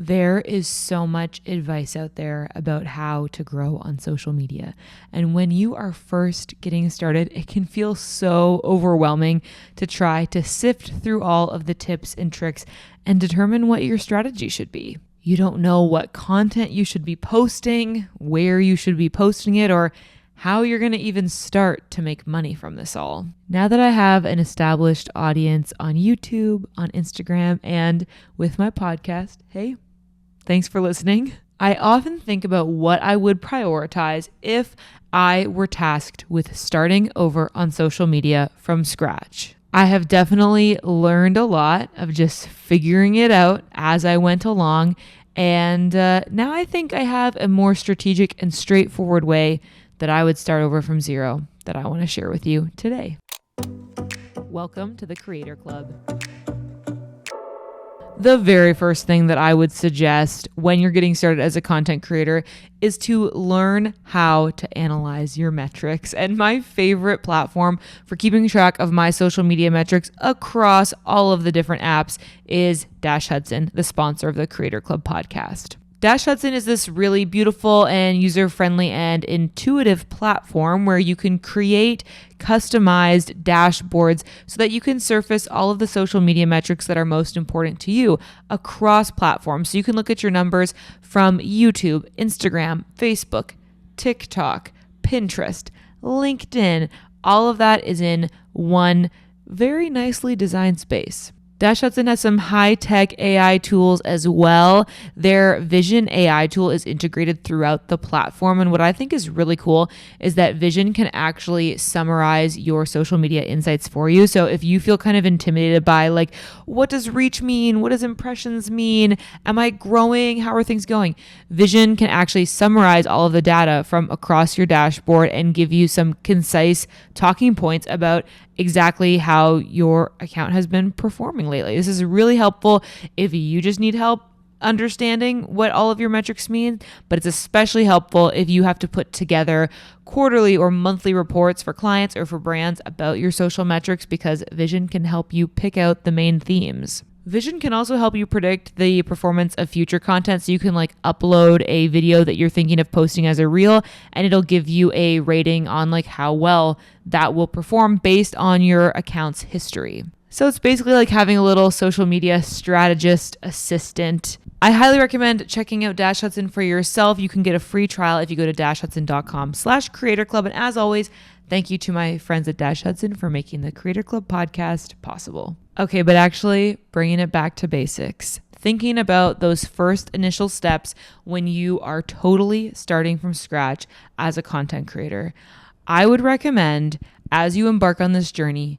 There is so much advice out there about how to grow on social media. And when you are first getting started, it can feel so overwhelming to try to sift through all of the tips and tricks and determine what your strategy should be. You don't know what content you should be posting, where you should be posting it, or how you're going to even start to make money from this all. Now that I have an established audience on YouTube, on Instagram, and with my podcast, hey, thanks for listening. I often think about what I would prioritize if I were tasked with starting over on social media from scratch. I have definitely learned a lot of just figuring it out as I went along. And now I think I have a more strategic and straightforward way that I would start over from zero that I want to share with you today. Welcome to the Creator Club. The very first thing that I would suggest when you're getting started as a content creator is to learn how to analyze your metrics. And my favorite platform for keeping track of my social media metrics across all of the different apps is Dash Hudson, the sponsor of the Creator Club podcast. Dash Hudson is this really beautiful and user-friendly and intuitive platform where you can create customized dashboards so that you can surface all of the social media metrics that are most important to you across platforms. So you can look at your numbers from YouTube, Instagram, Facebook, TikTok, Pinterest, LinkedIn. All of that is in one very nicely designed space. Dash Hudson has some high-tech AI tools as well. Their Vision AI tool is integrated throughout the platform. And what I think is really cool is that Vision can actually summarize your social media insights for you. So if you feel kind of intimidated by like, what does reach mean? What does impressions mean? Am I growing? How are things going? Vision can actually summarize all of the data from across your dashboard and give you some concise talking points about exactly how your account has been performing lately. This is really helpful if you just need help understanding what all of your metrics mean, but it's especially helpful if you have to put together quarterly or monthly reports for clients or for brands about your social metrics, because Vision can help you pick out the main themes. Vision can also help you predict the performance of future content. So you can like upload a video that you're thinking of posting as a reel, and it'll give you a rating on like how well that will perform based on your account's history. So it's basically like having a little social media strategist assistant. I highly recommend checking out Dash Hudson for yourself. You can get a free trial if you go to dashhudson.com/creator club. And as always, thank you to my friends at Dash Hudson for making the Creator Club podcast possible. Okay, but actually bringing it back to basics, thinking about those first initial steps when you are totally starting from scratch as a content creator. I would recommend, as you embark on this journey,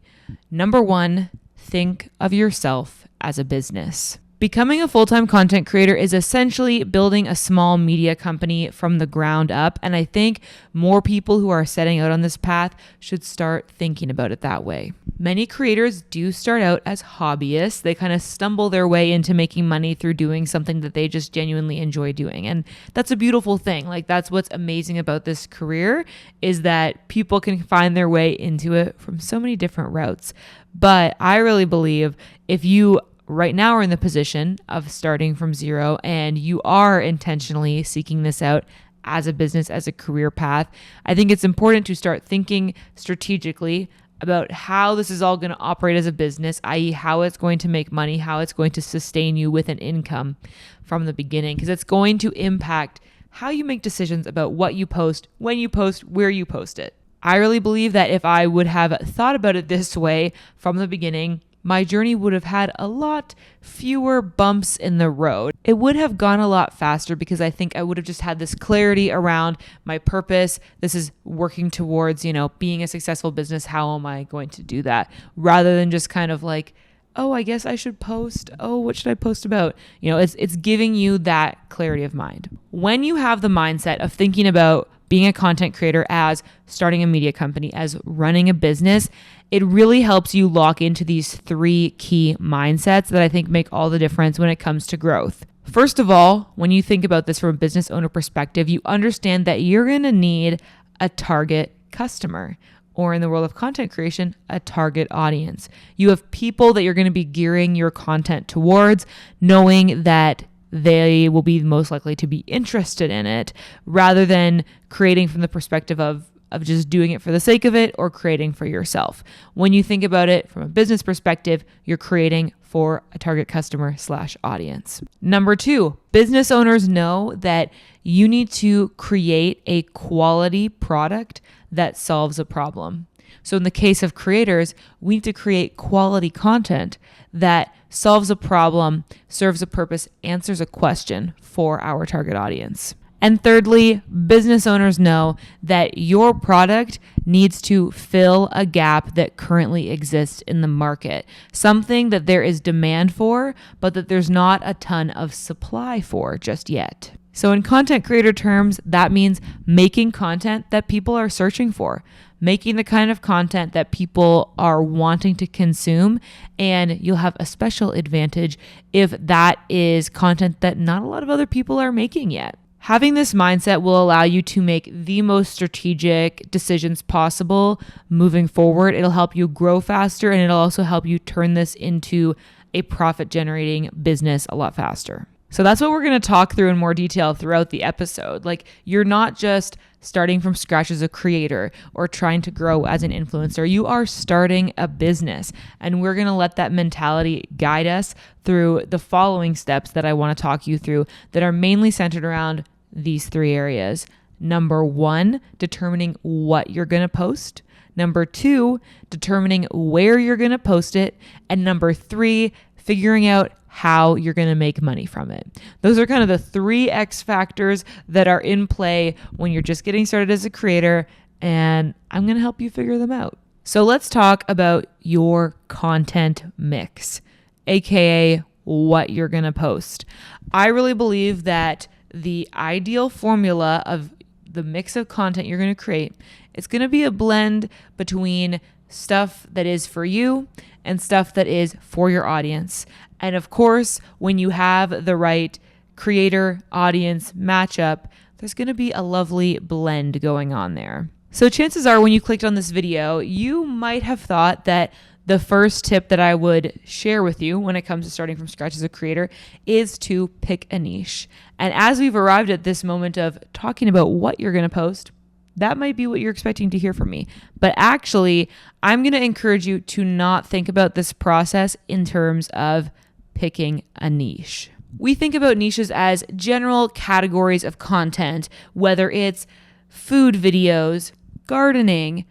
number one, think of yourself as a business. Becoming a full-time content creator is essentially building a small media company from the ground up. And I think more people who are setting out on this path should start thinking about it that way. Many creators do start out as hobbyists. They kind of stumble their way into making money through doing something that they just genuinely enjoy doing. And that's a beautiful thing. Like, that's what's amazing about this career, is that people can find their way into it from so many different routes. But I really believe if you right now are in the position of starting from zero and you are intentionally seeking this out as a business, as a career path, I think it's important to start thinking strategically about how this is all going to operate as a business, i.e. how it's going to make money, how it's going to sustain you with an income from the beginning, because it's going to impact how you make decisions about what you post, when you post, where you post it. I really believe that if I would have thought about it this way from the beginning, my journey would have had a lot fewer bumps in the road. It would have gone a lot faster because I think I would have just had this clarity around my purpose. This is working towards, being a successful business. How am I going to do that? Rather than just kind of like, oh, I guess I should post. Oh, what should I post about? It's giving you that clarity of mind. When you have the mindset of thinking about being a content creator as starting a media company, as running a business, it really helps you lock into these three key mindsets that I think make all the difference when it comes to growth. First of all, when you think about this from a business owner perspective, you understand that you're going to need a target customer, or in the world of content creation, a target audience. You have people that you're going to be gearing your content towards, knowing that they will be most likely to be interested in it, rather than creating from the perspective of just doing it for the sake of it or creating for yourself. When you think about it from a business perspective, you're creating for a target customer / audience. Number 2, business owners know that you need to create a quality product that solves a problem. So in the case of creators, we need to create quality content that solves a problem, serves a purpose, answers a question for our target audience. And thirdly, business owners know that your product needs to fill a gap that currently exists in the market, something that there is demand for, but that there's not a ton of supply for just yet. So in content creator terms, that means making content that people are searching for, making the kind of content that people are wanting to consume, and you'll have a special advantage if that is content that not a lot of other people are making yet. Having this mindset will allow you to make the most strategic decisions possible moving forward. It'll help you grow faster, and it'll also help you turn this into a profit-generating business a lot faster. So that's what we're going to talk through in more detail throughout the episode. Like, you're not just starting from scratch as a creator or trying to grow as an influencer. You are starting a business, and we're going to let that mentality guide us through the following steps that I want to talk you through that are mainly centered around these 3 areas. Number 1, determining what you're going to post. Number 2, determining where you're going to post it. And number 3, figuring out how you're going to make money from it. Those are kind of the 3 X factors that are in play when you're just getting started as a creator, and I'm going to help you figure them out. So let's talk about your content mix, aka what you're going to post. I really believe that the ideal formula of the mix of content you're going to create, it's going to be a blend between stuff that is for you and stuff that is for your audience. And of course, when you have the right creator audience matchup, there's going to be a lovely blend going on there. So chances are when you clicked on this video, you might have thought that the first tip that I would share with you when it comes to starting from scratch as a creator is to pick a niche. And as we've arrived at this moment of talking about what you're going to post, that might be what you're expecting to hear from me. But actually, I'm going to encourage you to not think about this process in terms of picking a niche. We think about niches as general categories of content, whether it's food videos, gardening,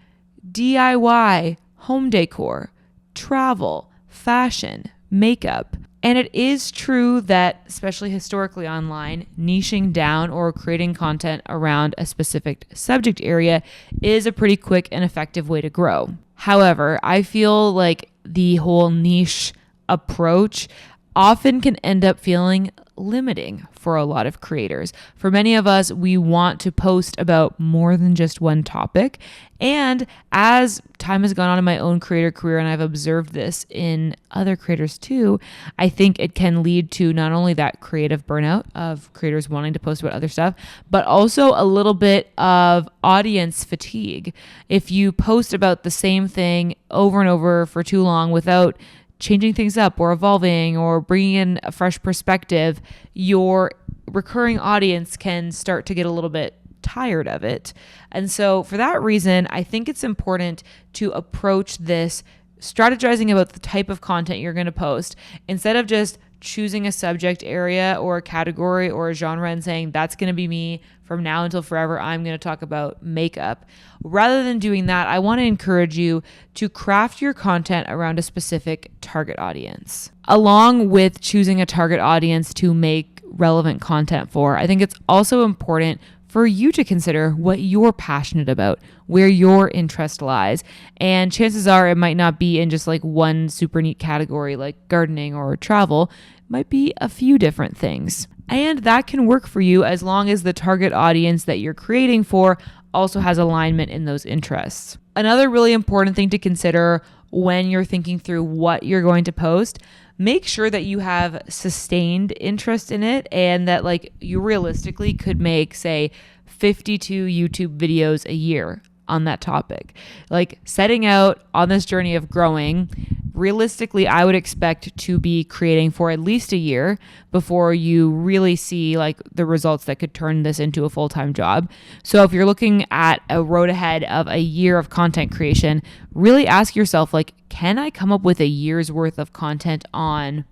DIY, home decor, travel, fashion, makeup. And it is true that, especially historically online, niching down or creating content around a specific subject area is a pretty quick and effective way to grow. However, I feel like the whole niche approach often can end up feeling limiting for a lot of creators. For many of us, we want to post about more than just one topic. And as time has gone on in my own creator career, and I've observed this in other creators too, I think it can lead to not only that creative burnout of creators wanting to post about other stuff, but also a little bit of audience fatigue. If you post about the same thing over and over for too long without changing things up or evolving or bringing in a fresh perspective, your recurring audience can start to get a little bit tired of it. And so for that reason, I think it's important to approach this strategizing about the type of content you're going to post instead of just choosing a subject area or a category or a genre and saying that's going to be me from now until forever. I'm going to talk about makeup. Rather than doing that, I want to encourage you to craft your content around a specific target audience. Along with choosing a target audience to make relevant content for, I think it's also important for you to consider what you're passionate about, where your interest lies. And chances are it might not be in just like one super neat category like gardening or travel. It might be a few different things. And that can work for you as long as the target audience that you're creating for also has alignment in those interests. Another really important thing to consider when you're thinking through what you're going to post, make sure that you have sustained interest in it and that like you realistically could make, say, 52 YouTube videos a year on that topic. Like setting out on this journey of growing realistically, I would expect to be creating for at least a year before you really see like the results that could turn this into a full-time job. So if you're looking at a road ahead of a year of content creation, really ask yourself, like, can I come up with a year's worth of content on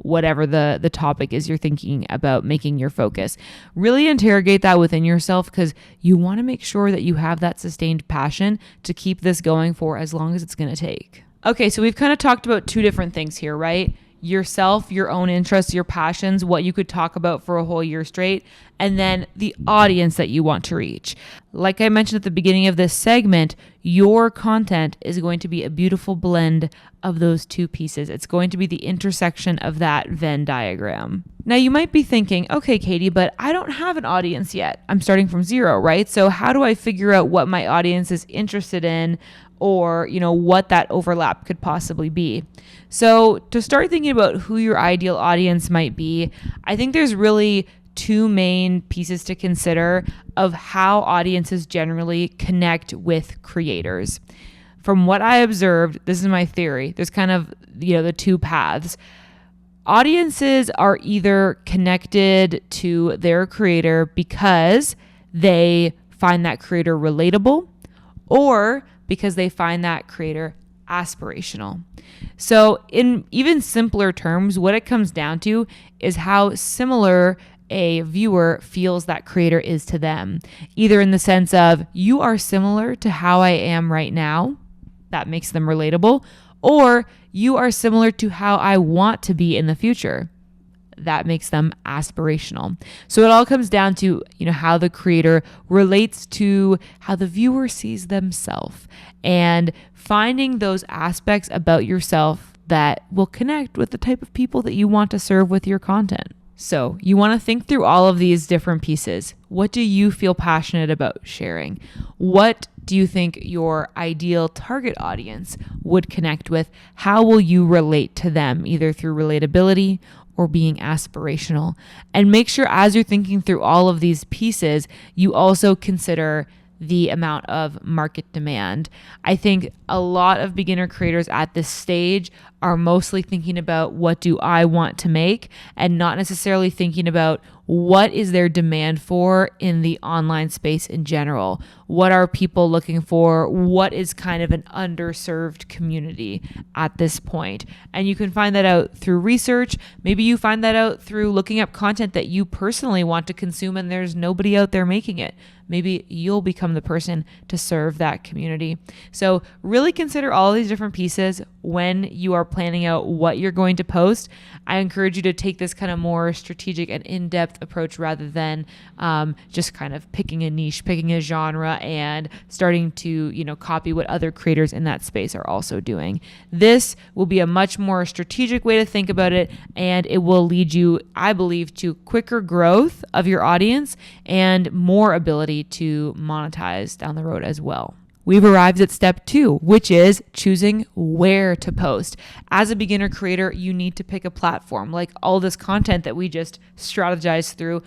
whatever the topic is you're thinking about making your focus? Really interrogate that within yourself, because you want to make sure that you have that sustained passion to keep this going for as long as it's going to take. Okay, so we've kind of talked about two different things here, right? Yourself, your own interests, your passions, what you could talk about for a whole year straight, and then the audience that you want to reach. Like I mentioned at the beginning of this segment, your content is going to be a beautiful blend of those two pieces. It's going to be the intersection of that Venn diagram. Now you might be thinking, okay, Katie, but I don't have an audience yet. I'm starting from zero, right? So how do I figure out what my audience is interested in, or, what that overlap could possibly be? So to start thinking about who your ideal audience might be, I think there's really two main pieces to consider of how audiences generally connect with creators. From what I observed, this is my theory, there's kind of, the two paths. Audiences are either connected to their creator because they find that creator relatable, or because they find that creator aspirational. So in even simpler terms, what it comes down to is how similar a viewer feels that creator is to them, either in the sense of, you are similar to how I am right now, that makes them relatable, or you are similar to how I want to be in the future, that makes them aspirational. So it all comes down to, how the creator relates to how the viewer sees themselves, and finding those aspects about yourself that will connect with the type of people that you want to serve with your content. So you want to think through all of these different pieces. What do you feel passionate about sharing? What do you think your ideal target audience would connect with? How will you relate to them, either through relatability or being aspirational? And make sure, as you're thinking through all of these pieces, you also consider the amount of market demand. I think a lot of beginner creators at this stage are mostly thinking about, what do I want to make, and not necessarily thinking about what is their demand for in the online space in general. What are people looking for? What is kind of an underserved community at this point? And you can find that out through research. Maybe you find that out through looking up content that you personally want to consume and there's nobody out there making it. Maybe you'll become the person to serve that community. So really consider all these different pieces when you are planning out what you're going to post. I encourage you to take this kind of more strategic and in-depth approach, rather than just kind of picking a niche, picking a genre, and starting to, copy what other creators in that space are also doing. This will be a much more strategic way to think about it, and it will lead you, I believe, to quicker growth of your audience and more ability to monetize down the road as well. We've arrived at step 2, which is choosing where to post. As a beginner creator, you need to pick a platform. Like all this content that we just strategized through,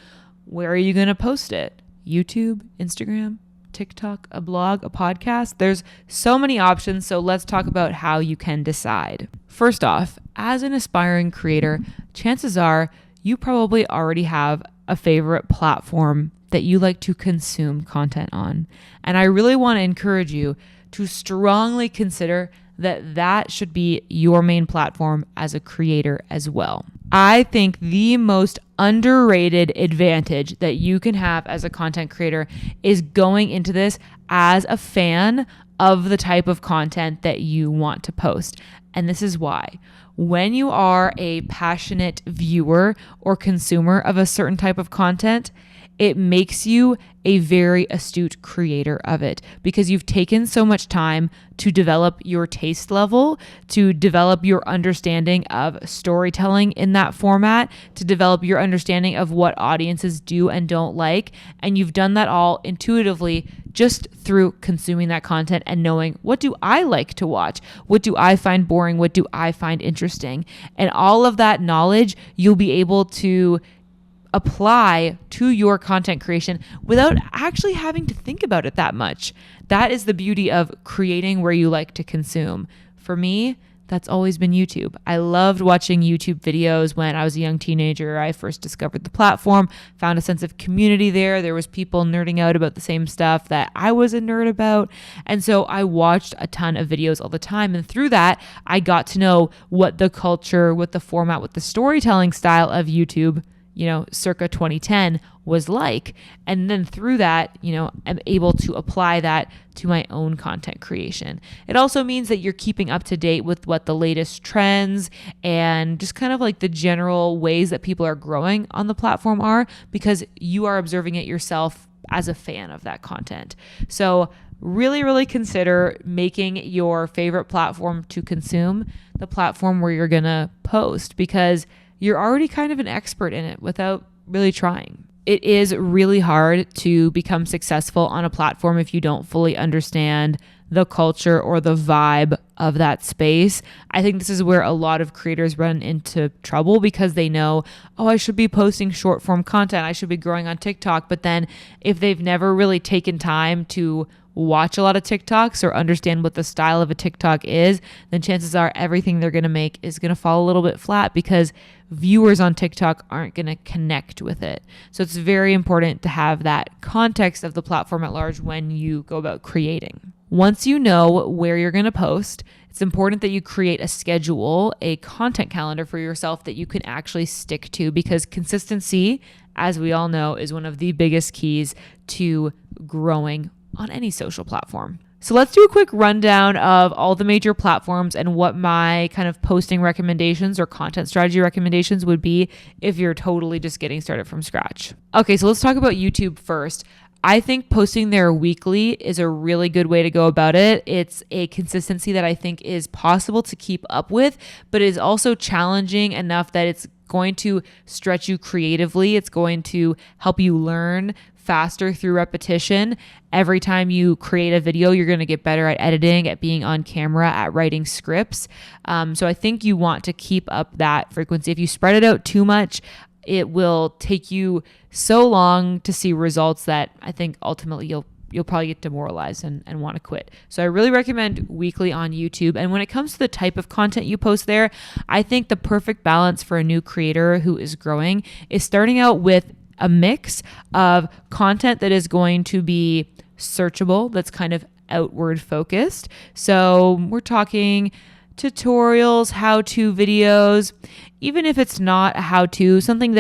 where are you going to post it? YouTube, Instagram, TikTok, a blog, a podcast? There's so many options, so let's talk about how you can decide. First off, as an aspiring creator, chances are you probably already have a favorite platform that you like to consume content on. And I really want to encourage you to strongly consider that should be your main platform as a creator as well. I think the most underrated advantage that you can have as a content creator is going into this as a fan of the type of content that you want to post. And this is why. When you are a passionate viewer or consumer of a certain type of content, it makes you a very astute creator of it, because you've taken so much time to develop your taste level, to develop your understanding of storytelling in that format, to develop your understanding of what audiences do and don't like. And you've done that all intuitively just through consuming that content and knowing, what do I like to watch? What do I find boring? What do I find interesting? And all of that knowledge you'll be able to apply to your content creation without actually having to think about it that much. That is the beauty of creating where you like to consume. For me, that's always been YouTube. I loved watching YouTube videos when I was a young teenager. I first discovered the platform, found a sense of community there. There was people nerding out about the same stuff that I was a nerd about. And so I watched a ton of videos all the time. And through that, I got to know what the culture, what the format, what the storytelling style of YouTube, circa 2010 was like. And then through that, I'm able to apply that to my own content creation. It also means that you're keeping up to date with what the latest trends and just kind of like the general ways that people are growing on the platform are, because you are observing it yourself as a fan of that content. So really, really consider making your favorite platform to consume the platform where you're going to post, because you're already kind of an expert in it without really trying. It is really hard to become successful on a platform if you don't fully understand the culture or the vibe of that space. I think this is where a lot of creators run into trouble, because they know, I should be posting short form content. I should be growing on TikTok. But then if they've never really taken time to watch a lot of TikToks or understand what the style of a TikTok is, then chances are everything they're going to make is going to fall a little bit flat, because viewers on TikTok aren't going to connect with it. So it's very important to have that context of the platform at large when you go about creating. Once you know where you're going to post, it's important that you create a schedule, a content calendar for yourself that you can actually stick to, because consistency, as we all know, is one of the biggest keys to growing on any social platform. So let's do a quick rundown of all the major platforms and what my kind of posting recommendations or content strategy recommendations would be if you're totally just getting started from scratch. Okay, so let's talk about YouTube first. I think posting there weekly is a really good way to go about it. It's a consistency that I think is possible to keep up with, but is also challenging enough that it's going to stretch you creatively. It's going to help you learn faster through repetition. Every time you create a video, you're going to get better at editing, at being on camera, at writing scripts. So I think you want to keep up that frequency. If you spread it out too much, it will take you so long to see results that I think ultimately you'll probably get demoralized and want to quit. So I really recommend weekly on YouTube. And when it comes to the type of content you post there, I think the perfect balance for a new creator who is growing is starting out with a mix of content that is going to be searchable, that's kind of outward focused. So we're talking tutorials, how-to videos, even if it's not a how-to, something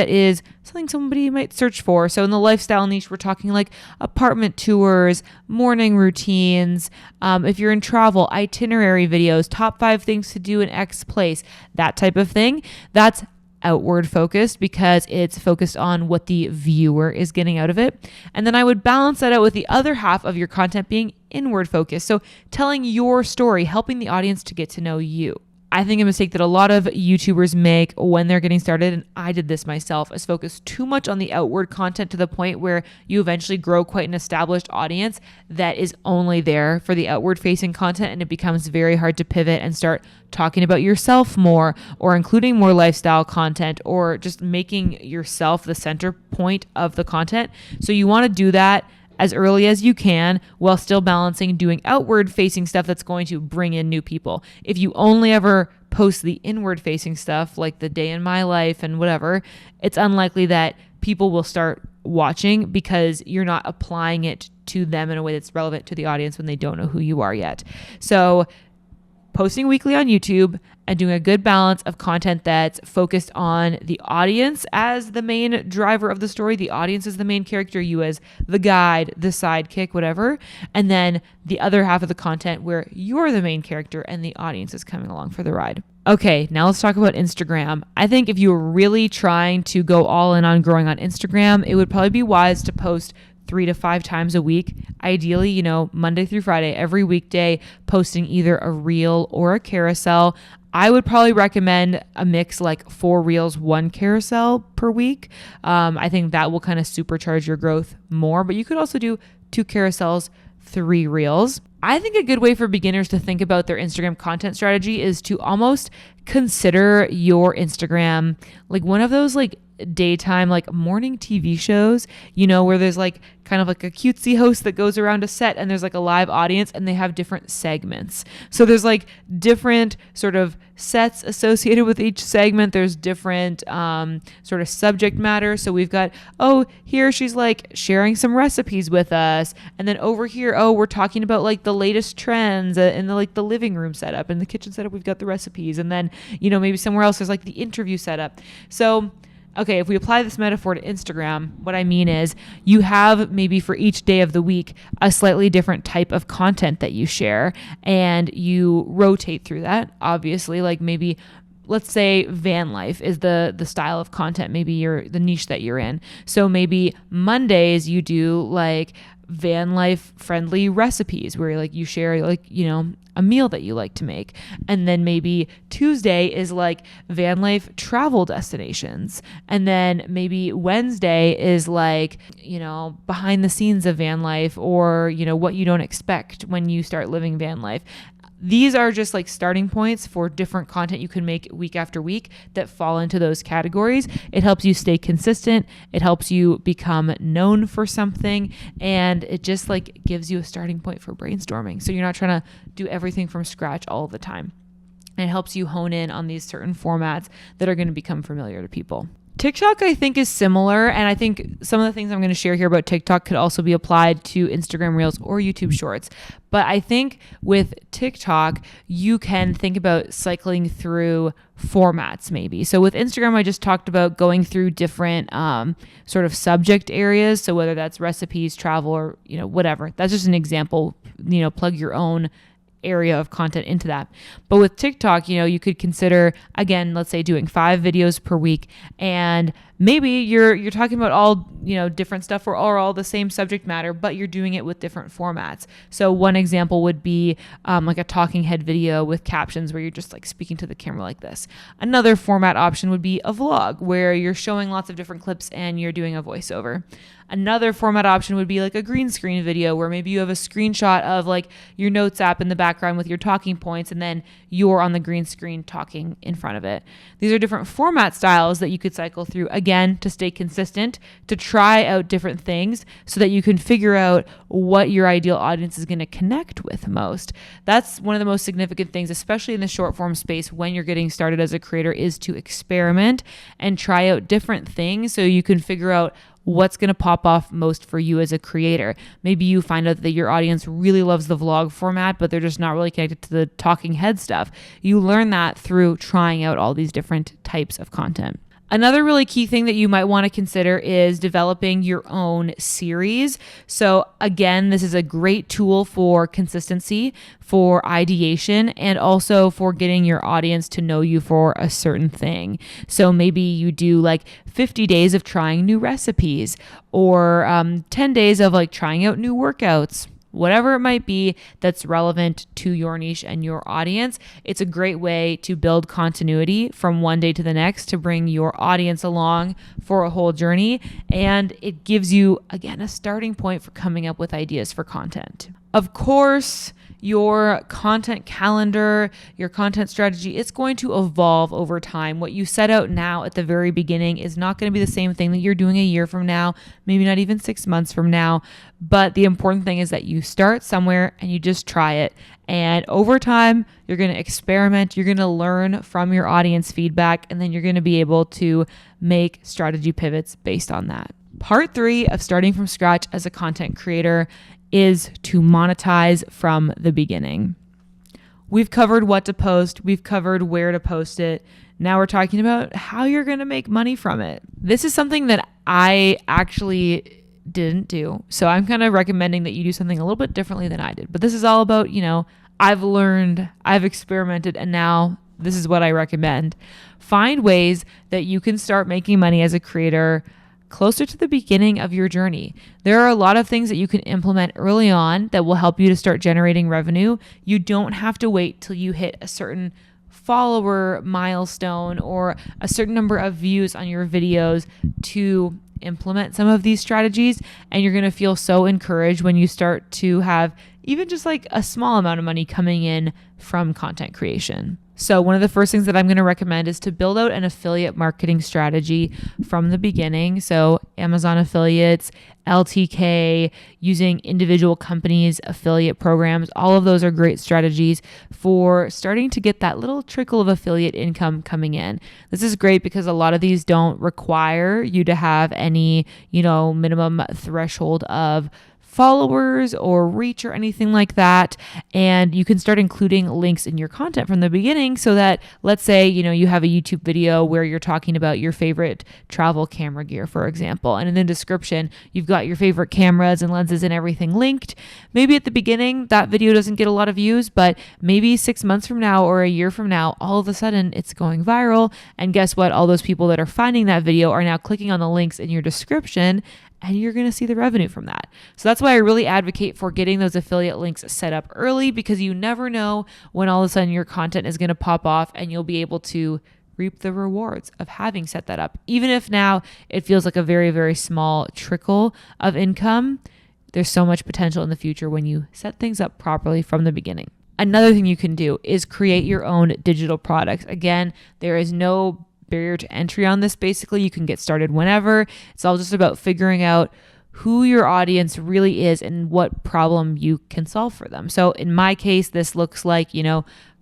somebody might search for. So in the lifestyle niche, we're talking like apartment tours, morning routines. If you're in travel, itinerary videos, top 5 things to do in X place, that type of thing. That's outward focused because it's focused on what the viewer is getting out of it. And then I would balance that out with the other half of your content being inward focused. So telling your story, helping the audience to get to know you. I think a mistake that a lot of YouTubers make when they're getting started, and I did this myself, is focus too much on the outward content to the point where you eventually grow quite an established audience that is only there for the outward facing content, and it becomes very hard to pivot and start talking about yourself more, or including more lifestyle content, or just making yourself the center point of the content. So you want to do that as early as you can while still balancing doing outward facing stuff that's going to bring in new people. If you only ever post the inward facing stuff like the day in my life and whatever, it's unlikely that people will start watching because you're not applying it to them in a way that's relevant to the audience when they don't know who you are yet. So posting weekly on YouTube and doing a good balance of content that's focused on the audience as the main driver of the story. The audience is the main character, you as the guide, the sidekick, whatever. And then the other half of the content where you're the main character and the audience is coming along for the ride. Okay, now let's talk about Instagram. I think if you're really trying to go all in on growing on Instagram, it would probably be wise to post 3 to 5 times a week. Ideally, Monday through Friday, every weekday, posting either a reel or a carousel. I would probably recommend a mix like 4 reels, 1 carousel per week. I think that will kind of supercharge your growth more, but you could also do 2 carousels, 3 reels. I think a good way for beginners to think about their Instagram content strategy is to almost consider your Instagram like one of those like daytime, like morning TV shows, where there's like kind of like a cutesy host that goes around a set and there's like a live audience and they have different segments. So there's like different sort of sets associated with each segment. There's different sort of subject matter. So we've got, here she's like sharing some recipes with us. And then over here, we're talking about like the latest trends in the like the living room setup and the kitchen setup. We've got the recipes. And then, maybe somewhere else there's like the interview setup. So okay, if we apply this metaphor to Instagram, what I mean is you have maybe for each day of the week a slightly different type of content that you share, and you rotate through that. Obviously, like maybe let's say van life is the style of content, maybe you're the niche that you're in. So maybe Mondays you do like van life friendly recipes where like you share like, a meal that you like to make. And then maybe Tuesday is like van life travel destinations. And then maybe Wednesday is like, behind the scenes of van life or, what you don't expect when you start living van life. These are just like starting points for different content you can make week after week that fall into those categories. It helps you stay consistent. It helps you become known for something. And it just like gives you a starting point for brainstorming. So you're not trying to do everything from scratch all the time. And it helps you hone in on these certain formats that are going to become familiar to people. TikTok, I think, is similar. And I think some of the things I'm going to share here about TikTok could also be applied to Instagram Reels or YouTube Shorts. But I think with TikTok, you can think about cycling through formats maybe. So with Instagram, I just talked about going through different sort of subject areas. So whether that's recipes, travel, or, whatever. That's just an example. Plug your own area of content into that. But with TikTok, you could consider, again, let's say doing 5 videos per week, and maybe you're talking about all, different stuff or all the same subject matter, but you're doing it with different formats. So one example would be like a talking head video with captions where you're just like speaking to the camera like this. Another format option would be a vlog where you're showing lots of different clips and you're doing a voiceover. Another format option would be like a green screen video where maybe you have a screenshot of like your notes app in the background with your talking points and then you're on the green screen talking in front of it. These are different format styles that you could cycle through, again, to stay consistent, to try out different things so that you can figure out what your ideal audience is going to connect with most. That's one of the most significant things, especially in the short form space when you're getting started as a creator, is to experiment and try out different things so you can figure out what's going to pop off most for you as a creator. Maybe you find out that your audience really loves the vlog format, but they're just not really connected to the talking head stuff. You learn that through trying out all these different types of content. Another really key thing that you might want to consider is developing your own series. So again, this is a great tool for consistency, for ideation, and also for getting your audience to know you for a certain thing. So maybe you do like 50 days of trying new recipes or 10 days of like trying out new workouts. Whatever it might be that's relevant to your niche and your audience, it's a great way to build continuity from one day to the next to bring your audience along for a whole journey. And it gives you, again, a starting point for coming up with ideas for content. Of course, your content calendar, your content strategy, it's going to evolve over time. What you set out now at the very beginning is not going to be the same thing that you're doing a year from now, maybe not even 6 months from now. But the important thing is that you start somewhere and you just try it. And over time, you're going to experiment, you're going to learn from your audience feedback, and then you're going to be able to make strategy pivots based on that. Part 3 of starting from scratch as a content creator is to monetize from the beginning. We've covered what to post. We've covered where to post it. Now we're talking about how you're going to make money from it. This is something that I actually didn't do. So I'm kind of recommending that you do something a little bit differently than I did. But this is all about, I've learned, I've experimented, and now this is what I recommend. Find ways that you can start making money as a creator closer to the beginning of your journey. There are a lot of things that you can implement early on that will help you to start generating revenue. You don't have to wait till you hit a certain follower milestone or a certain number of views on your videos to implement some of these strategies. And you're going to feel so encouraged when you start to have even just like a small amount of money coming in from content creation. So one of the first things that I'm going to recommend is to build out an affiliate marketing strategy from the beginning. So Amazon affiliates, LTK, using individual companies' affiliate programs, all of those are great strategies for starting to get that little trickle of affiliate income coming in. This is great because a lot of these don't require you to have any, minimum threshold of followers or reach or anything like that. And you can start including links in your content from the beginning so that, let's say, you have a YouTube video where you're talking about your favorite travel camera gear, for example. And in the description, you've got your favorite cameras and lenses and everything linked. Maybe at the beginning, that video doesn't get a lot of views, but maybe 6 months from now or a year from now, all of a sudden it's going viral. And guess what? All those people that are finding that video are now clicking on the links in your description, and you're going to see the revenue from that. So that's why I really advocate for getting those affiliate links set up early, because you never know when all of a sudden your content is going to pop off and you'll be able to reap the rewards of having set that up. Even if now it feels like a very, very small trickle of income, there's so much potential in the future when you set things up properly from the beginning. Another thing you can do is create your own digital products. Again, there is no barrier to entry on this. Basically, you can get started whenever. It's all just about figuring out who your audience really is and what problem you can solve for them. So in my case, this looks like,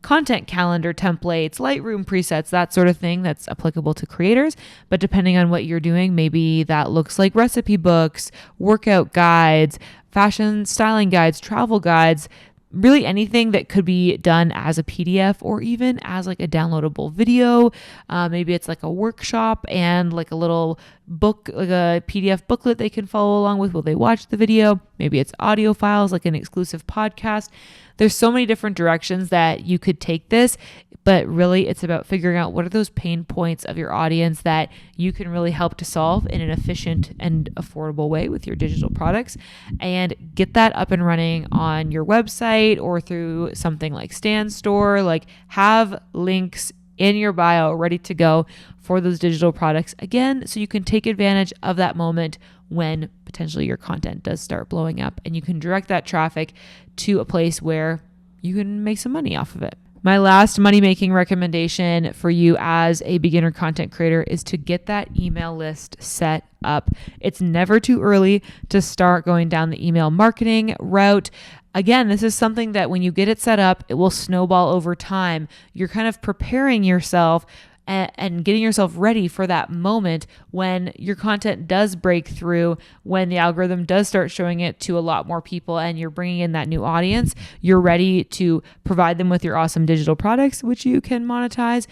content calendar templates, Lightroom presets, that sort of thing that's applicable to creators. But depending on what you're doing, maybe that looks like recipe books, workout guides, fashion styling guides, travel guides, really anything that could be done as a PDF or even as like a downloadable video. Maybe it's like a workshop and like a little book, like a PDF booklet they can follow along with while they watch the video. Maybe it's audio files, like an exclusive podcast. There's so many different directions that you could take this, but really it's about figuring out what are those pain points of your audience that you can really help to solve in an efficient and affordable way with your digital products, and get that up and running on your website or through something like Stan Store. Like, have links in your bio ready to go for those digital products, again, so you can take advantage of that moment when potentially your content does start blowing up, and you can direct that traffic to a place where you can make some money off of it. My last money-making recommendation for you as a beginner content creator is to get that email list set up. It's never too early to start going down the email marketing route. Again, this is something that when you get it set up, it will snowball over time. You're kind of preparing yourself and getting yourself ready for that moment when your content does break through, when the algorithm does start showing it to a lot more people and you're bringing in that new audience. You're ready to provide them with your awesome digital products, which you can monetize.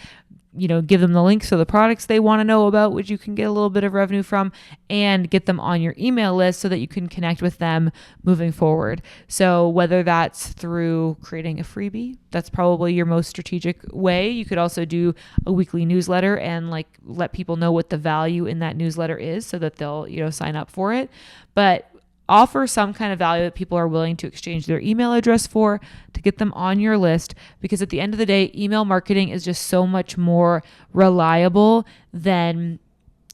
Give them the links to the products they want to know about, which you can get a little bit of revenue from, and get them on your email list so that you can connect with them moving forward. So whether that's through creating a freebie, that's probably your most strategic way. You could also do a weekly newsletter and let people know what the value in that newsletter is so that they'll, sign up for it. But offer some kind of value that people are willing to exchange their email address for to get them on your list, because at the end of the day, email marketing is just so much more reliable than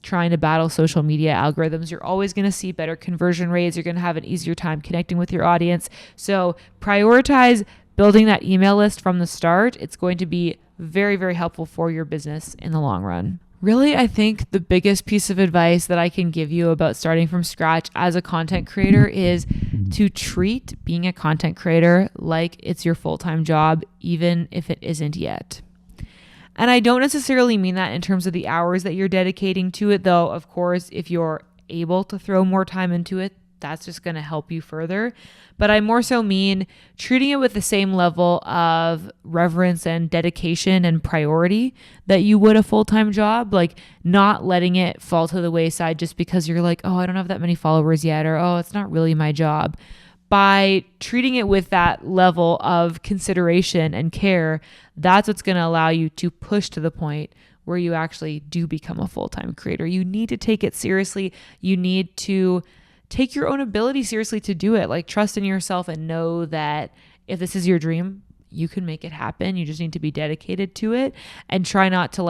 trying to battle social media algorithms. You're always going to see better conversion rates. You're going to have an easier time connecting with your audience. So prioritize building that email list from the start. It's going to be very, very helpful for your business in the long run. Really, I think the biggest piece of advice that I can give you about starting from scratch as a content creator is to treat being a content creator like it's your full-time job, even if it isn't yet. And I don't necessarily mean that in terms of the hours that you're dedicating to it, though, of course, if you're able to throw more time into it, that's just going to help you further. But I more so mean treating it with the same level of reverence and dedication and priority that you would a full-time job, like not letting it fall to the wayside just because you're like, oh, I don't have that many followers yet, or oh, it's not really my job. By treating it with that level of consideration and care, that's what's going to allow you to push to the point where you actually do become a full-time creator. You need to take it seriously. You need to take your own ability seriously to do it. Like, trust in yourself and know that if this is your dream, you can make it happen. You just need to be dedicated to it, and try not to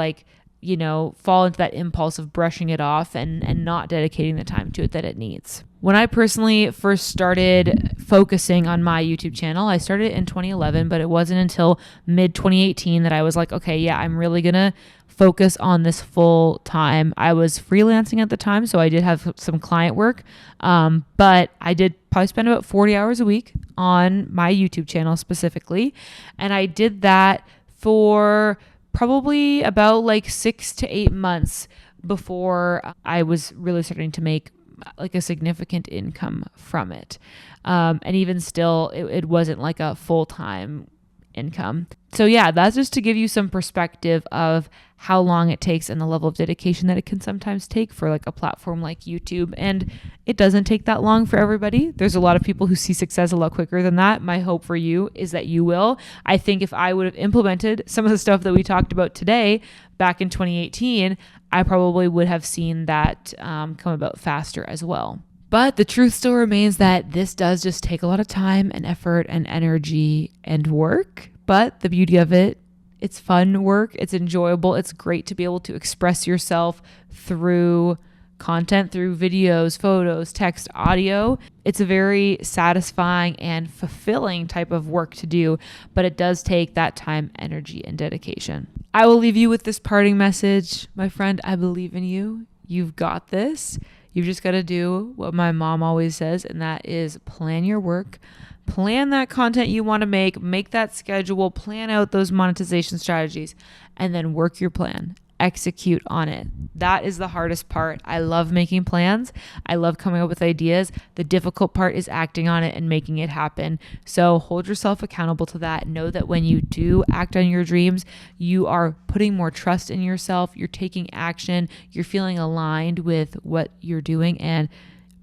fall into that impulse of brushing it off and not dedicating the time to it that it needs. When I personally first started focusing on my YouTube channel, I started in 2011, but it wasn't until mid 2018 that I was like, okay, yeah, I'm really going to focus on this full time. I was freelancing at the time, so I did have some client work, but I did probably spend about 40 hours a week on my YouTube channel specifically. And I did that for probably about like 6 to 8 months before I was really starting to make like a significant income from it. And even still, it wasn't like a full-time income. So yeah, that's just to give you some perspective of how long it takes and the level of dedication that it can sometimes take for like a platform like YouTube. And it doesn't take that long for everybody. There's a lot of people who see success a lot quicker than that. My hope for you is that you will. I think if I would have implemented some of the stuff that we talked about today back in 2018, I probably would have seen that come about faster as well. But the truth still remains that this does just take a lot of time and effort and energy and work. But the beauty of it, it's fun work. It's enjoyable. It's great to be able to express yourself through content, through videos, photos, text, audio. It's a very satisfying and fulfilling type of work to do, but it does take that time, energy, and dedication. I will leave you with this parting message. My friend, I believe in you. You've got this. You've just got to do what my mom always says, and that is plan your work, plan that content you want to make that schedule, plan out those monetization strategies, and then work your plan. Execute on it. That is the hardest part. I love making plans. I love coming up with ideas. The difficult part is acting on it and making it happen. So hold yourself accountable to that. Know that when you do act on your dreams, you are putting more trust in yourself. You're taking action. You're feeling aligned with what you're doing, and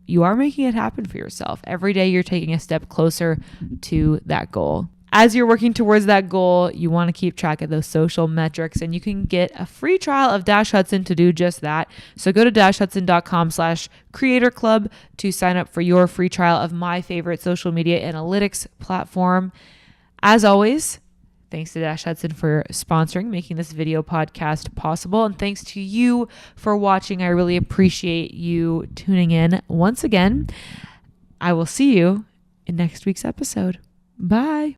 you are making it happen for yourself. Every day you're taking a step closer to that goal. As you're working towards that goal, you want to keep track of those social metrics, and you can get a free trial of Dash Hudson to do just that. So go to dashhudson.com/creator club to sign up for your free trial of my favorite social media analytics platform. As always, thanks to Dash Hudson for sponsoring, making this video podcast possible. And thanks to you for watching. I really appreciate you tuning in once again. I will see you in next week's episode. Bye.